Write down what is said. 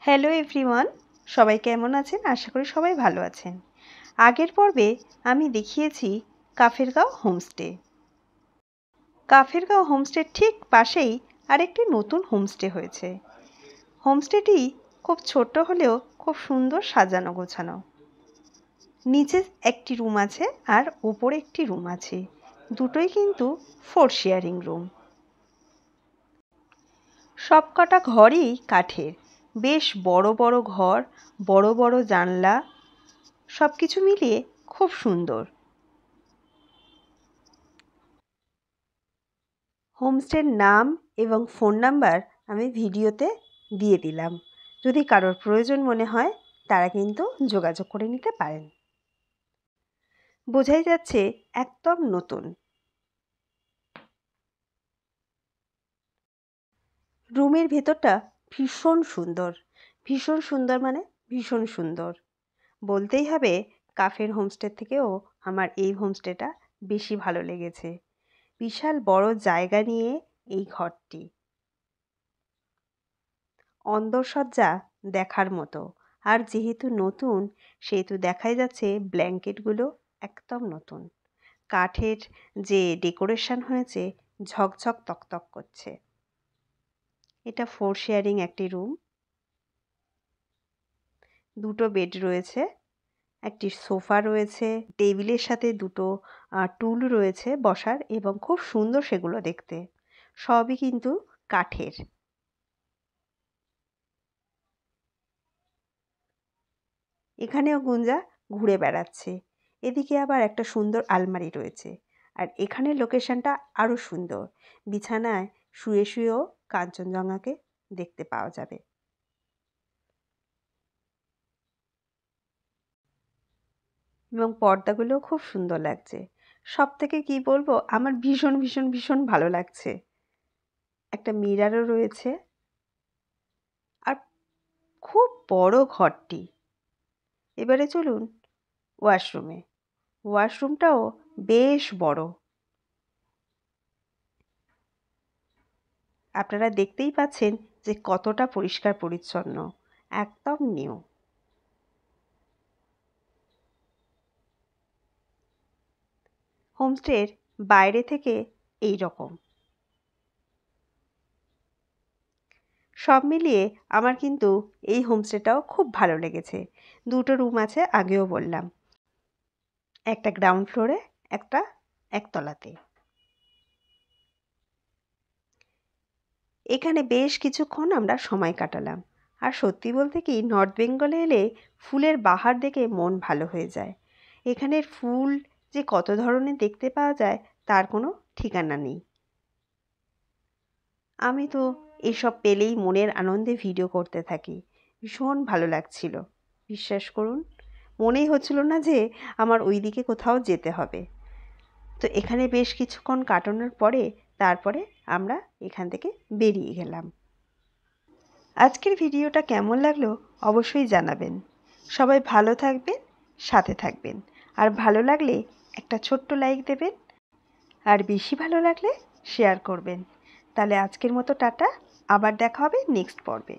Hello everyone, সবাই কেমন আছেন? আশা করি সবাই ভালো আছেন। আগের পর্বে আমি দেখিয়েছি কাফেরগাঁও হোমস্টে। কাফেরগাঁও হোমস্টের ঠিক পাশেই আরেকটি নতুন হোমস্টে হয়েছে। হোমস্টেটি খুব ছোট্ট হলেও খুব সুন্দর সাজানো গোছানো। নিচে একটি রুম আছে আর উপরে একটি রুম আছে, দুটোই কিন্তু 4 শেয়ারিং রুম। সবকটা ঘরই কাঠের, বেশ বড় বড় ঘর, বড় বড় জানলা, সব কিছু মিলিয়ে খুব সুন্দর। হোমস্টের নাম এবং ফোন নাম্বার আমি ভিডিওতে দিয়ে দিলাম, যদি কারোর প্রয়োজন মনে হয় তারা কিন্তু যোগাযোগ করে নিতে পারেন। বোঝাই যাচ্ছে একদম নতুন। রুমের ভেতরটা ভীষণ সুন্দর, ভীষণ সুন্দর মানে ভীষণ সুন্দর। বলতেই হবে কাফের হোমস্টের থেকেও আমার এই হোমস্টেটা বেশি ভালো লেগেছে। বিশাল বড় জায়গা নিয়ে এই ঘরটি, অন্দরসজ্জা দেখার মতো। আর যেহেতু নতুন, সেহেতু দেখাই যাচ্ছে ব্ল্যাঙ্কেটগুলো একদম নতুন। কাঠের যে ডেকোরেশন হয়েছে ঝকঝক তকতক করছে। এটা 4 শেয়ারিং একটি রুম, দুটো বেড রয়েছে, একটি সোফা রয়েছে, টেবিলের সাথে দুটো টুল রয়েছে বসার, এবং খুব সুন্দর সেগুলো দেখতে। সবই কিন্তু কাঠের। এখানেও গুঞ্জা ঘুরে বেড়াচ্ছে। এদিকে আবার একটা সুন্দর আলমারি রয়েছে। আর এখানের লোকেশনটা আরও সুন্দর, বিছানায় শুয়ে শুয়েও কাঞ্চনজঙ্ঘাকে দেখতে পাওয়া যাবে। এবং পর্দাগুলোও খুব সুন্দর লাগছে। সব থেকে কী বলবো, আমার ভীষণ ভীষণ ভীষণ ভালো লাগছে। একটা মিরারও রয়েছে। আর খুব বড় ঘরটি। এবারে চলুন ওয়াশরুমে। ওয়াশরুমটাও বেশ বড়। আপনারা দেখতেই পাচ্ছেন যে কতটা পরিষ্কার পরিচ্ছন্ন, একদম নিউ। হোমস্টের বাইরে থেকে এই রকম। সব মিলিয়ে আমার কিন্তু এই হোমস্টেটাও খুব ভালো লেগেছে। দুটো রুম আছে, আগেও বললাম, একটা গ্রাউন্ড ফ্লোরে, একটা একতলাতে। এখানে বেশ কিছুক্ষণ আমরা সময় কাটালাম। আর সত্যি বলতে কি, নর্থ বেঙ্গলে এলে ফুলের বাহার দেখে মন ভালো হয়ে যায়। এখানের ফুল যে কত ধরনের দেখতে পাওয়া যায় তার কোনো ঠিকানা নেই। আমি তো এসব পেলেই মনের আনন্দে ভিডিও করতে থাকি। ভীষণ ভালো লাগছিল, বিশ্বাস করুন। মনেই হচ্ছিল না যে আমার ওই দিকে কোথাও যেতে হবে। তো এখানে বেশ কিছুক্ষণ কাটানোর পরে তারপরে আমরা এখান থেকে বেরিয়ে গেলাম। আজকের ভিডিওটা কেমন লাগলো অবশ্যই জানাবেন। সবাই ভালো থাকবেন, সাথে থাকবেন। আর ভালো লাগলে একটা ছোট্ট লাইক দেবেন, আর বেশি ভালো লাগলে শেয়ার করবেন। তাহলে আজকের মতো টাটা, আবার দেখা হবে নেক্সট পর্বে।